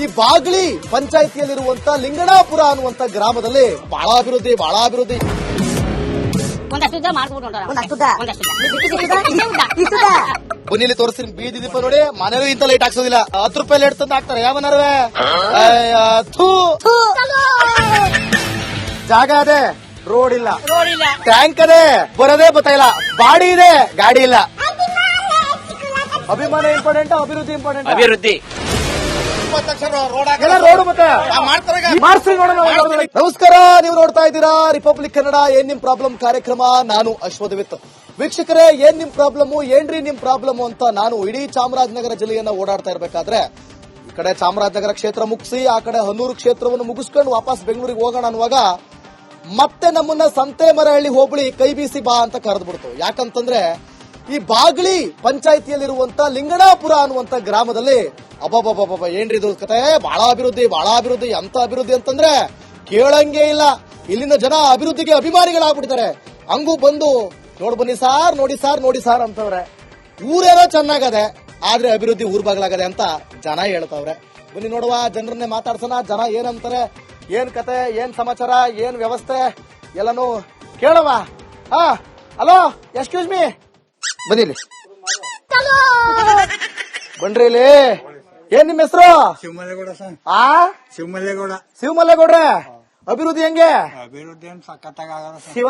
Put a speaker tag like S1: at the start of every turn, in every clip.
S1: ಈ ಬಾಗ್ಲಿ ಪಂಚಾಯಿತಿಯಲ್ಲಿರುವಂತ ಲಿಂಗಣಾಪುರ ಅನ್ನುವಂತ ಗ್ರಾಮದಲ್ಲಿ ಬಹಳ ಅಭಿವೃದ್ಧಿ ಬನ್ನಿಲಿ ತೋರಿಸ್ತೀನಿ ಬೀದಿ ದೀಪ ನೋಡಿ. ಮನೆಗೂ ಇಂತ ಲೈಟ್ ಹಾಕ್ಸೋದಿಲ್ಲ, 10 ರೂಪಾಯಿ ಲೈಟ್ ತಂದು ಹಾಕ್ತಾರೆ ಯಾವನರ್ವೆ. ಜಾಗ ಅದೇ, ರೋಡ್ ಇಲ್ಲ, ಟ್ಯಾಂಕ್ ಅದೇ, ಬರೋದೇ ಗೊತ್ತಾಯಿಲ್ಲ, ಬಾಡಿ ಇದೆ, ಗಾಡಿ ಇಲ್ಲ. ಅಭಿಮಾನ ಇಂಪಾರ್ಟೆಂಟ್, ಅಭಿವೃದ್ಧಿ ಇಂಪಾರ್ಟೆಂಟ್.
S2: ಅಭಿವೃದ್ಧಿ
S1: ರೋಡ್ ಮತ್ತೆ ಮಾಡ್ಸಿ ನೋಡೋಣ. ನಮಸ್ಕಾರ, ನೀವು ನೋಡ್ತಾ ಇದ್ದೀರಾ ರಿಪಬ್ಲಿಕ್ ಕನ್ನಡ. ಏನ್ ನಿಮ್ ಪ್ರಾಬ್ಲಮ್ ಕಾರ್ಯಕ್ರಮ. ನಾನು ಅಶ್ವಥವಿತ್. ವೀಕ್ಷಕರೇ, ಏನ್ ನಿಮ್ ಪ್ರಾಬ್ಲಮ್, ಏನ್ರಿ ನಿಮ್ ಪ್ರಾಬ್ಲಮ್ ಅಂತ ನಾನು ಇಡೀ ಚಾಮರಾಜನಗರ ಜಿಲ್ಲೆಯನ್ನ ಓಡಾಡ್ತಾ ಇರ್ಬೇಕಾದ್ರೆ ಈ ಕಡೆ ಚಾಮರಾಜನಗರ ಕ್ಷೇತ್ರ ಮುಗಿಸಿ ಆ ಕಡೆ ಹನ್ನೂರು ಕ್ಷೇತ್ರವನ್ನು ಮುಗಿಸ್ಕೊಂಡು ವಾಪಸ್ ಬೆಂಗಳೂರಿಗೆ ಹೋಗೋಣ ಅನ್ನುವಾಗ ಮತ್ತೆ ನಮ್ಮನ್ನ ಸಂತೆಮರಹಳ್ಳಿ ಹೋಬಳಿ ಕೈ ಬೀಸಿ ಬಾ ಅಂತ ಕರೆದ್ಬಿಡ್ತು. ಯಾಕಂತಂದ್ರೆ ಈ ಬಾಗ್ಲಿ ಪಂಚಾಯಿತಿಯಲ್ಲಿರುವಂತ ಲಿಂಗಣಾಪುರ ಅನ್ನುವಂತ ಗ್ರಾಮದಲ್ಲಿ ಅಬ್ಬಬ್ಬಬ್ಬ ಏನ್ರಿ ಇದು ಕತೆ. ಬಹಳ ಅಭಿವೃದ್ಧಿ ಅಂತ ಅಭಿವೃದ್ಧಿ ಅಂತಂದ್ರೆ ಕೇಳಂಗೇ ಇಲ್ಲ. ಇಲ್ಲಿನ ಜನ ಅಭಿವೃದ್ಧಿಗೆ ಅಭಿಮಾನಿಗಳಾಗ್ಬಿಡ್ತಾರೆ. ಹಂಗೂ ಬಂದು ನೋಡಿ ಸಾರ್ ಅಂತವ್ರೆ. ಊರೇನೋ ಚೆನ್ನಾಗದೆ, ಆದ್ರೆ ಅಭಿವೃದ್ಧಿ ಊರ್ ಬಾಗ್ಲಾಗದೆ ಅಂತ ಜನ ಹೇಳ್ತಾವ್ರೆ. ಬನ್ನಿ ನೋಡುವ, ಜನರನ್ನೇ ಮಾತಾಡ್ಸೋಣ. ಜನ ಏನಂತಾರೆ, ಏನ್ ಕತೆ, ಏನ್ ಸಮಾಚಾರ, ಏನ್ ವ್ಯವಸ್ಥೆ ಎಲ್ಲಾನು ಕೇಳವ. ಹಲೋ, ಎಕ್ಸ್ಕ್ಯೂಸ್ ಮೀ, ಬನ್ನಿಲಿ, ಬನ್ರಿ ಇಲ್ಲಿ. ಏನ್ ನಿಮ್ ಹೆಸರು?
S3: ಶಿವಮಲ್ಲೇಗೌಡ ಸರ್.
S1: ಶಿವಮಲ್ಲೇಗೌಡ್ರೆ, ಅಭಿವೃದ್ಧಿ ಹೆಂಗೆ?
S3: ಅಭಿವೃದ್ಧಿ ಏನ್ ಸಖತ್ತಾಗಲ್ಲ ಸರ್.
S1: ಶಿವ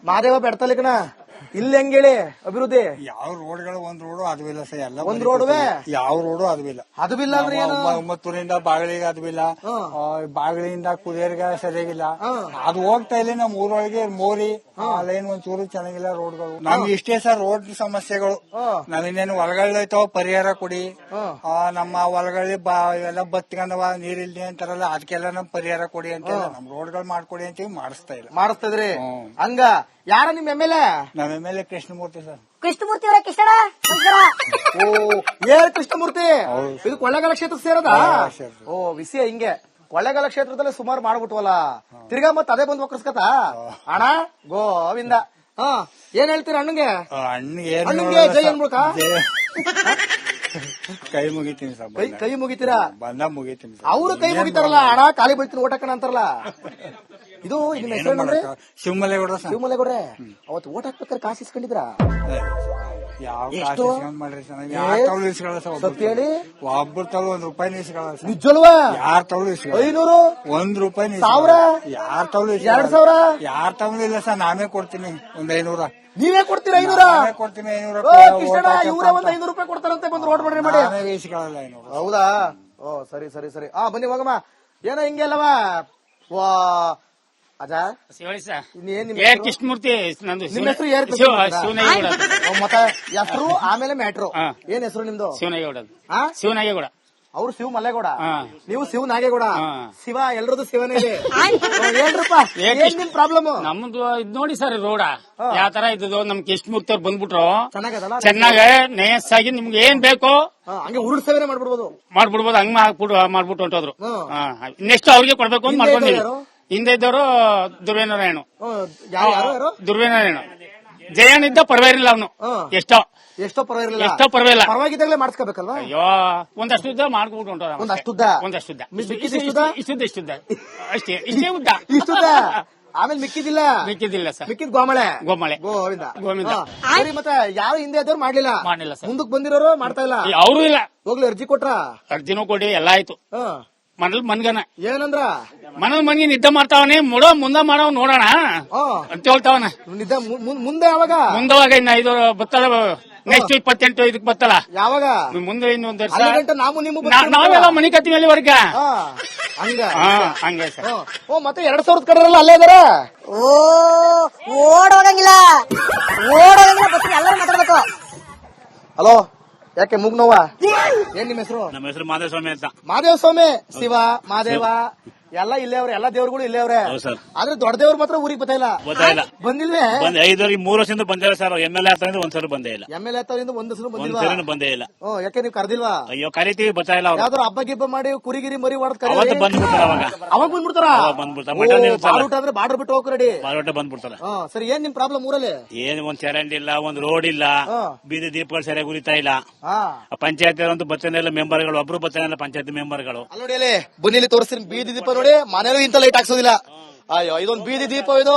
S1: ಮಾದೇವ ಬೆಡ್ತಲಿಕಣ ಇಲ್ಲಿ ಹೆಂಗೇಳಿ ಅಭಿವೃದ್ಧಿ?
S3: ಯಾವ ರೋಡ್ಗಳು ಒಂದ್ ರೋಡು ಅದುವಿಲ್ಲ ಸರ್. ಎಲ್ಲ
S1: ಒಂದ್ ರೋಡ್ವೆ,
S3: ಯಾವ ರೋಡು ಅದುವಿಲ್ಲ.
S1: ಅದುವಿಲ್ಲ ಅಂದ್ರೆ ಏನು?
S3: ಒಮ್ಮತ್ತೂರಿಂದ ಬಾಗಿಲಿಗೆ ಅದುವಿಲ್ಲ, ಬಾಗಿಲಿಂದ ಕುದಿಯರ್ಗೆ ಸರಿಯಾಗಿಲ್ಲ. ಅದು ಹೋಗ್ತಾ ಇಲ್ಲ. ನಮ್ಮ ಊರೊಳಗೆ ಮೋರಿ ಲೈನ್ ಒಂಚೂರು ಚೆನ್ನಾಗಿಲ್ಲ ರೋಡ್ಗಳು. ನಮ್ಗೆ ಇಷ್ಟೇ ಸರ್ ರೋಡ್ ಸಮಸ್ಯೆಗಳು. ನಾವಿನ್ನೇನು ಹೊಲಗಳೈತಾವ ಪರಿಹಾರ ಕೊಡಿ. ನಮ್ಮ ಹೊಲಗಳಲ್ಲಿ ಎಲ್ಲ ಬತ್ಕೊಂಡವ ನೀರಿಲ್ದೆ ಅಂತಾರಲ್ಲ, ಅದಕ್ಕೆಲ್ಲ ನಮ್ ಪರಿಹಾರ ಕೊಡಿ ಅಂತ ನಮ್ ರೋಡ್ಗಳು ಮಾಡ್ಕೊಡಿ ಅಂತೀವಿ.
S1: ಮಾಡಿಸ್ತಿದ್ರಿ ಹಂಗ. ಯಾರ ನಿಮ್ ಎಮ್ ಎಲ್ ಎ?
S3: ನಮ್ಮ M L A Krishnamurthy sir.
S4: Krishnamurthy ಅವರ ಕಿಶಣ.
S1: ಏನ್ ಕೃಷ್ಣಮೂರ್ತಿ? ಇದು ಕೊಳ್ಳೇಗಾಲ ಕ್ಷೇತ್ರ ಸೇರದ? ವಿಷಯ ಹಿಂಗೆ. ಕೊಳ್ಳೇಗಾಲ ಕ್ಷೇತ್ರದಲ್ಲಿ ಸುಮಾರು ಮಾಡ್ಬಿಟ್ವಲ್ಲ, ತಿರ್ಗಾ ಮತ್ ಅದೇ ಬಂದ್ ಒಕ್ಕರ್ಸ್ಕತ ಅಣ್ಣ ಗೋವಿಂದ. ಏನ್ ಹೇಳ್ತೀರ ಅಣ್ಣಂಗೆ? ಅಣ್ಣಂಗೆ ಜೈ ಅನ್ಬಿಡ್ಕ
S3: ಕೈ ಮುಗಿತೀನಿ ಸರ್.
S1: ಕೈ ಮುಗಿತೀರಾ?
S3: ಬಂದ ಮುಗಿತೀನಿ.
S1: ಅವರು ಕೈ ಮುಗಿತಾರಲ್ಲ, ಅಣ್ಣ ಕಾಲಿ ಬೀಳ್ತೀನಿ ಓಟಕ್ಕಣ ಅಂತಾರಲ್ಲ. ಇದು ನಿಮ್ಮ ಹೆಸರು?
S3: ಶಿವಮಲ್ಲೇಗೌಡ.
S1: ಶಿವಮಲ್ಲೇಗೌಡ್ರೆ, ಅವತ್ತು ಓಟ್ ಹಾಕ್ಬೇಕಾದ್ರೆ ಕಾಸು ಇಸ್ಕೊಂಡಿದ್ರ?
S3: ಯಾವ ಮಾಡ್ರಿ ಸರ್ ಹೇಳಿ. ಒಬ್ಬರ ತಗೊಳ್ಳಿ 1 ರೂಪಾಯಿ ಇಸ್ಕೊಳ್ಳ.
S1: ನಿಜಲ್ವಾ?
S3: ಯಾರ ತಗೊಳ್ಳಿ
S1: 500
S3: 1 ರೂಪಾಯಿ
S1: 1000
S3: ಯಾರ ತಗೊಳ್ಳಿ
S1: 2000
S3: ಯಾರ ತಗೊಳ್ಳಿಲ್ಲ ಸರ್. ನಾನೇ ಕೊಡ್ತೀನಿ 500.
S1: ನೀವೇ ಕೊಡ್ತೀರಾ? 500
S3: ಕೊಡ್ತೀನಿ. 500
S1: ಇವರೇ ಒಂದ್ 500 ರೂಪಾಯಿ ಕೊಡ್ತಾರಂತೆ. ಬಂದು ರೋಡ್ ಮಾಡ್ರಿ ಮಾಡಿ.
S3: ಇಸ್ಕೊಳ್ಳಲ್ಲ 500.
S1: ಹೌದಾ? ಸರಿ. ಬನ್ನಿ ಹೋಗಮ್ಮ. ಏನೋ ಹಿಂಗೆ ಅಲ್ಲವಾ ಅಜ?
S2: ಕೃಷ್ಣಮೂರ್ತಿ.
S1: ನಿಮ್ಮ ಹೆಸರು ಯಾರು? ಮತ್ತೆ ಹೆಸರು ಆಮೇಲೆ ಮ್ಯಾಟ್ರು. ಏನ್ ಹೆಸರು ನಿಮ್ದು?
S2: ಶಿವನಾಗೇಗೌಡ.
S1: ಅವ್ರು ಶಿವ ಮಲ್ಲೇಗೌಡ, ನೀವು ಶಿವ ನಾಗೇಗೌಡ. ಶಿವ ಎಲ್ರದ್ದು ಶಿವನೇ ಇದೆ. ಹೇಳ್ರಪ್ಪ, ಏನ್ ನಿಮ್ ಪ್ರಾಬ್ಲಮ್?
S2: ನಮ್ದು ಇದ್ ನೋಡಿ ಸರ್, ರೋಡ ಯಾವ ತರ ಇದ್ದು. ನಮ್ ಕೃಷ್ಣಮೂರ್ತಿ ಅವ್ರು ಬಂದ್ಬಿಟ್ರು
S1: ಚೆನ್ನಾಗದಲ್ಲ,
S2: ಚೆನ್ನಾಗ ನೈಸ್ ಆಗಿ ನಿಮ್ಗೆ ಏನ್ ಬೇಕೋ
S1: ಹಂಗೆ ಉರುಡ್ ಸೇವೆ ಮಾಡ್ಬಿಡ್ಬೋದು.
S2: ಹಂಗ ಮಾಡ್ಬಿಟ್ಟು ಹೊಂಟೋದ್ರು. ನೆಕ್ಸ್ಟ್ ಅವ್ರಿಗೆ ಕೊಡ್ಬೇಕು ಅಂತ ಮಾಡ್ಕೊಂಡಿವಿ. ಹಿಂದೆ ಇದ್ದವರು ದುರ್ವೇನಾರಾಯಣ. ಜಯಣ್ಣ ಇದ್ದ ಪರವಾಗಿಲ್ಲ. ಅವನು ಎಷ್ಟೋ ಪರವಾಗಿಲ್ಲ ಮಾಡಿಸ್ಕೋಬೇಕಲ್ವಾ? ಅಯ್ಯೋ, ಒಂದಷ್ಟು ಉದ್ದ ಮಾಡ್ಬಿಟ್ಟು ಹೊಂಟೋದ. ಒಂದಷ್ಟು ಇಷ್ಟುದ್ದ ಅಷ್ಟೇ. ಇಷ್ಟೇ ಉದ್ದ.
S1: ಆಮೇಲೆ ಮಿಕ್ಕಿದಿಲ್ಲ ಸರ್. ಮಿಕ್ಕಿದ್ ಗೋಮಳೆ ಗೋವಿಂದ. ಸರಿ, ಮತ್ತೆ ಯಾರು ಹಿಂದೆ ಇದ್ದವ್ರು ಮಾಡ್ಲಿಲ್ಲ ಸರ್. ಮುಂದಕ್ಕೆ ಬಂದಿರೋರು ಮಾಡ್ತಾ ಇಲ್ಲ.
S2: ಅವರು ಇಲ್ಲ.
S1: ಹೋಗ್ಲಿ, ಅರ್ಜಿ ಕೊಟ್ರ?
S2: ಅರ್ಜಿನೂ ಕೊಡಿ, ಎಲ್ಲ ಆಯ್ತು. ಮನಲ್ ಮನ್ಗನ
S1: ಏನಂದ್ರ
S2: ಮನಲ್ ನಿದ್ದೆ ಮಾಡ್ತಾವನೆ. ಮುಂದೆ ಮಾಡವ್ ನೋಡೋಣ ಅಂತ ಹೇಳ್ತಾವನ.
S1: ಮುಂದೆ ಯಾವಾಗ?
S2: ಮುಂದವಾಗ ಇನ್ನ 5 ಬತ್ತಳ. ನೆಕ್ಸ್ಟ್ 28 ಇದಕ್ ಬತ್ತಳ.
S1: ಯಾವಾಗ?
S2: ಮುಂದೆ ಇನ್ನೊಂದ್ ವರ್ಷ
S1: ನಾವೆಲ್ಲ
S2: ಮನಿ ಕತ್ತಿ ಮೇಲೆ ವರ್ಗ ಹಂಗೆ ಸರ್.
S1: ಮತ್ತೆ 2000 ಕಡೆಲ್ಲ ಅಲ್ಲೇ ಇದಾರೆ.
S4: ಓಡೋಗಂಗಿಲ್ಲ ಎಲ್ಲರೂ ಮಾತಾಡ್ಬೇಕು.
S1: ಹಲೋ, ಯಾಕೆ ಮೂಗ್ ನೋವ? ಏನ್ ನಿಮ್ಮ ಹೆಸರು?
S2: ನಮ್ಮ ಹೆಸರು ಮಾದೇವ ಸ್ವಾಮಿ ಅಂತ.
S1: ಮಾದೇವ ಸ್ವಾಮಿ. ಶಿವ ಮಾದೇವ ಎಲ್ಲ ಇಲ್ಲೇ ಅವ್ರೆ, ಎಲ್ಲ ದೇವ್ರುಗಳು ಇಲ್ಲೇ ಅವ್ರೆ.
S5: ಹೌದು ಸರ್.
S1: ಆದ್ರೆ ದೊಡ್ಡ ದೇವ್ರು ಮಾತ್ರ ಊರಿಗೆ ಬರ್ತಾ ಇಲ್ಲ.
S5: ಬರ್ತಾ ಇಲ್ಲ.
S1: ಬಂದಿಲ್ವೇ?
S5: ಬಂದ್ 3 ವರ್ಷದಿಂದ ಬಂದಿಲ್ಲ ಸರ್. MLA ಆಗ್ತಾರಿಂದ ಒಂದ್ಸಲ ಬಂದೇ ಇಲ್ಲ.
S1: MLA ಹತ್ತರಿಂದ ಒಂದ್ ಹೆಸರು ಬಂದಿಲ್ವಾ?
S5: ಒಂದ್ಸಲ ಬಂದೇ ಇಲ್ಲ.
S1: ಯಾಕೆ ನೀವು ಕರೆದಿಲ್ವಾ?
S5: ಅಯ್ಯೋ ಕರಿತೀವಿ, ಬರ್ತಾ ಇಲ್ಲ ಅವ್ರು.
S1: ಯಾವ್ದಾರು ಹಬ್ಬ ಗಿಬ್ಬ ಮಾಡಿ ಕುರಿಗಿರಿ ಮರಿ ಹೊಡೆದ್
S5: ಅವತ್ತು ಬಂದ್ಬಿಡ್ತಾರ.
S1: ಅವಾಗ ಬಂದ್ಬಿಡ್ತಾರ.
S5: ಮಟನ್ ಇರುತ್ತಲ್ಲ,
S1: ಬಾರುಟ ಅಂದ್ರೆ ಬಾರ್ಡರ್ ಬಿಟ್ಟು ಹೋಗ್ ರೆಡಿ.
S5: ಮಾರೋಟ ಬಂದ್ಬಿಡ್ತಾರ.
S1: ಸರಿ, ಏನ್ ನಿಮ್ ಪ್ರಾಬ್ಲಮ್ ಊರಲ್ಲಿ?
S5: ಏನ್ ಒಂದ್ ಚರಂಡಿ ಇಲ್ಲ, ಒಂದ್ ರೋಡ್ ಇಲ್ಲ, ಬೀದಿ ದೀಪಗಳು ಸರಿಯಾಗಿ ಉರಿತಾ ಇಲ್ಲ.
S1: ಹಾ,
S5: ಪಂಚಾಯತ್ ಅಂತೂ ಬರ್ತಾನೆ ಇಲ್ಲ ಮೆಂಬರ್ಗಳು, ಒಬ್ರು ಬರ್ತಾನೆ ಇಲ್ಲ ಪಂಚಾಯತ್ ಮೆಂಬರ್ಗಳು.
S1: ಅಲ್ಲಿ ನೋಡಿ, ಅಲ್ಲಿ ಬನ್ನಿಲಿ ತೋರಿಸ್ತೀನಿ ಬೀದಿ ದೀಪ ನೋಡಿ. ಮನೇಲೂ ಇಂತ ಲೈಟ್ ಹಾಕ್ಸೋದಿಲ್ಲ. ಅಯ್ಯೋ, ಇದೊಂದು ಬೀದಿ ದೀಪ ಇದು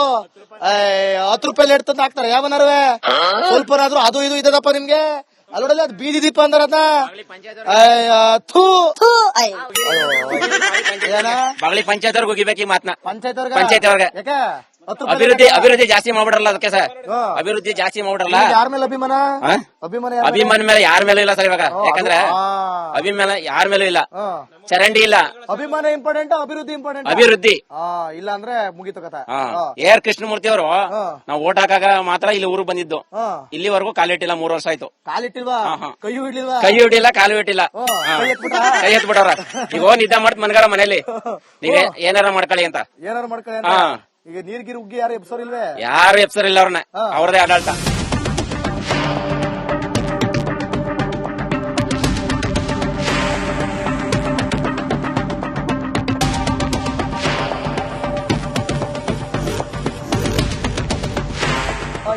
S1: 10 ರೂಪಾಯಿ ಲೈಟ್ ತಂದು ಹಾಕ್ತಾರೆ ಯಾವನಾರುವೆ. ಸ್ವಲ್ಪನಾದ್ರೂ ಅದು ಇದು ಇದದಪ್ಪ ನಿಮ್ಗೆ. ಅಲ್ಲಿ ನೋಡಲ್ಲ, ಅದು ಬೀದಿ ದೀಪ ಅಂದಾರ ಅದನ್ನ.
S6: ಬಾಗಲಿ ಪಂಚಾಯತ್ ಅವ್ರಿಗೆ ಹೋಗಿಬೇಕು ಈ ಮಾತನ್ನ.
S1: ಪಂಚಾಯತ್
S6: ಅವ್ರಿಗೆ
S1: ಯಾಕೆ
S6: ಅಭಿವೃದ್ಧಿ ಜಾಸ್ತಿ ಮಾಡ್ಬಿಡಲ್ಲ ಅದಕ್ಕೆ ಸರ್. ಅಭಿವೃದ್ಧಿ ಜಾಸ್ತಿ ಮಾಡ್ಬಿಡಲ್ಲ.
S1: ಯಾರ ಮೇಲೆ ಅಭಿಮಾನ?
S6: ಅಭಿಮಾನ ಮೇಲೆ ಯಾರ ಮೇಲೂ ಇಲ್ಲ ಸರ್ ಇವಾಗ. ಯಾಕಂದ್ರೆ ಅಭಿಮಾನ ಯಾರ ಮೇಲೂ ಇಲ್ಲ. ಚರಂಡಿ ಇಲ್ಲ.
S1: ಅಭಿಮಾನ ಇಂಪಾರ್ಟೆಂಟ್, ಅಭಿವೃದ್ಧಿ ಇಂಪಾರ್ಟೆಂಟ್.
S6: ಅಭಿವೃದ್ಧಿ
S1: ಇಲ್ಲ ಅಂದ್ರೆ ಮುಗಿತು ಕಥೆ.
S6: AR ಕೃಷ್ಣಮೂರ್ತಿ ಅವರು ನಾವು ಓಟ್ ಹಾಕಾಗ ಮಾತ್ರ ಇಲ್ಲಿ ಊರು ಬಂದಿದ್ದು. ಇಲ್ಲಿವರೆಗೂ ಕಾಲಿಟ್ಟಿಲ್ಲ. 3 ವರ್ಷ ಆಯ್ತು.
S1: ಕಾಲಿಟ್ಟಿಲ್ವಾ? ಕೈಯೂ ಇಡ್ಲಿಲ್ವಾ?
S6: ಕೈ ಹಿಡಿಲ್ಲ, ಕಾಲು ಇಟ್ಟಿಲ್ಲ. ಕೈ ಎತ್ಬಿಟ್ಟವ್ರ. ಈಗ ನಿದ್ದೆ ಮಾಡ್ತ ಮನ್ಗಾರ ಮನೇಲಿ ನೀವೇ ಏನಾರ ಮಾಡ್ಕೊಳ್ಳಿ ಅಂತ.
S1: ಏನಾರು ಮಾಡ್ಕೊಳ್ಳಿ. ಈಗ ನೀರ್ಗಿರಿ ಉಗ್ಗಿ ಯಾರು ಎಬ್ಸೋರ್ ಇಲ್ವೇ?
S6: ಯಾರು ಎಪ್ಸರಿಲ್ಲ ಅವ್ರನ್ನ. ಅವ್ರದೇ ಆಡಳಿತ.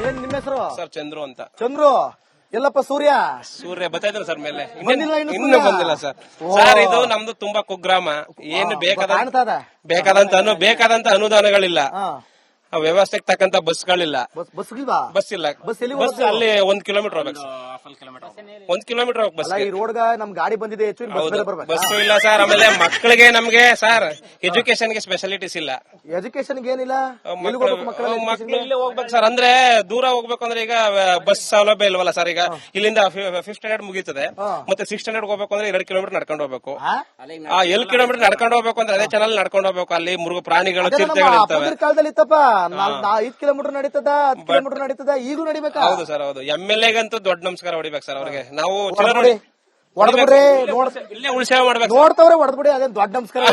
S1: ಏನ್ ನಿಮ್ಮ ಹೆಸರು?
S7: ಸರ್ ಚಂದ್ರು ಅಂತ.
S1: ಚಂದ್ರು, ಎಲ್ಲಪ್ಪ ಸೂರ್ಯ
S7: ಬರ್ತಾ ಇದ್ರು ಸರ್ ಮೇಲೆ.
S1: ಬಂದಿಲ್ವಾ ಇನ್ನು?
S7: ಇನ್ನೂ ಬಂದಿಲ್ಲ ಸರ್. ಸರ್ ಇದು ನಮ್ದು ತುಂಬಾ ಕುಗ್ರಾಮ. ಏನು ಬೇಕಾದಂತ ಅನುದಾನಗಳಿಲ್ಲ. ವ್ಯವಸ್ಥೆಗೆ ತಕ್ಕಂತ ಬಸ್ಗಳಿಲ್ಲ.
S1: ಬಸ್ ಇಲ್ವಾ?
S7: ಬಸ್ ಇಲ್ಲ.
S1: ಬಸ್ ಎಲ್ಲಿ
S7: ಬಸ್ ಅಲ್ಲಿ 1 ಕಿಲೋಮೀಟರ್ ಹೋಗ್ಬೇಕು. 1 ಕಿಲೋಮೀಟರ್ ಹೋಗ್ಬೇಕು ಬಸ್.
S1: ಈ ರೋಡ್ಗ ನಮ್ ಗಾಡಿ ಬಂದಿದೆ ಹೆಚ್ಚು, ಬರ್ಬೇಕು.
S7: ಬಸ್ ಇಲ್ಲ ಸರ್. ಆಮೇಲೆ ಮಕ್ಕಳಿಗೆ ನಮ್ಗೆ ಸರ್ ಎಜುಕೇಶನ್ ಗೆ ಸ್ಪೆಷಾಲಿಟೀಸ್ ಇಲ್ಲ.
S1: ಎಜುಕೇಶನ್ ಏನಿಲ್ಲ.
S7: ಮಕ್ಕಳು ಇಲ್ಲೇ ಹೋಗ್ಬೇಕು ಸರ್. ಅಂದ್ರೆ ದೂರ ಹೋಗ್ಬೇಕು ಅಂದ್ರೆ ಈಗ ಬಸ್ ಸೌಲಭ್ಯ ಇಲ್ವಲ್ಲ ಸರ್. ಈಗ ಇಲ್ಲಿಂದ 5th ಸ್ಟ್ಯಾಂಡರ್ಡ್ ಮುಗೀತದೆ. ಮತ್ತೆ 6th ಸ್ಟ್ಯಾಂಡರ್ಡ್ ಹೋಗ್ಬೇಕು ಅಂದ್ರೆ 2 ಕಿಲೋಮೀಟರ್ ನಡ್ಕೊಂಡು ಹೋಗ್ಬೇಕು. 2 ಕಿಲೋಮೀಟರ್ ನಡ್ಕೊಂಡು ಹೋಗ್ಬೇಕು ಅಂದ್ರೆ ಅದೇ ಚಾನಲ್ ನಡ್ಕೊಂಡು ಹೋಗ್ಬೇಕು. ಅಲ್ಲಿ ಮೃಗ ಪ್ರಾಣಿಗಳು, ಚಿರತೆಗಳು ಇರ್ತವೆ.
S1: ಕಾಲದಲ್ಲಿ ಇತ್ತಪ್ಪ 5 ಕಿಲೋಮೀಟರ್ ನಡೀತದ, 10 ಕಿಲೋಮೀಟರ್ ನಡೀತದ, ಈಗಲೂ ನಡಿಬೇಕಾ?
S7: ಹೌದು ಸರ್, ಹೌದು. MLA ಗಂತೂ ದೊಡ್ಡ ನಮಸ್ಕಾರ ಹೊಡಿಬೇಕು ಸರ್ ಅವ್ರಿಗೆ. ನಾವು
S1: ಹೊಡೆದ್ಬಿಡ್ರಿ,
S7: ಇಲ್ಲೇ ಉಳಿಸೇವೆ ಮಾಡ್ಬೇಕು.
S1: ನೋಡ್ತವ್ರೆ ಹೊಡೆದ್ಬಿಡಿ, ಅದೇನ್ ದೊಡ್ಡ ನಮಸ್ಕಾರ.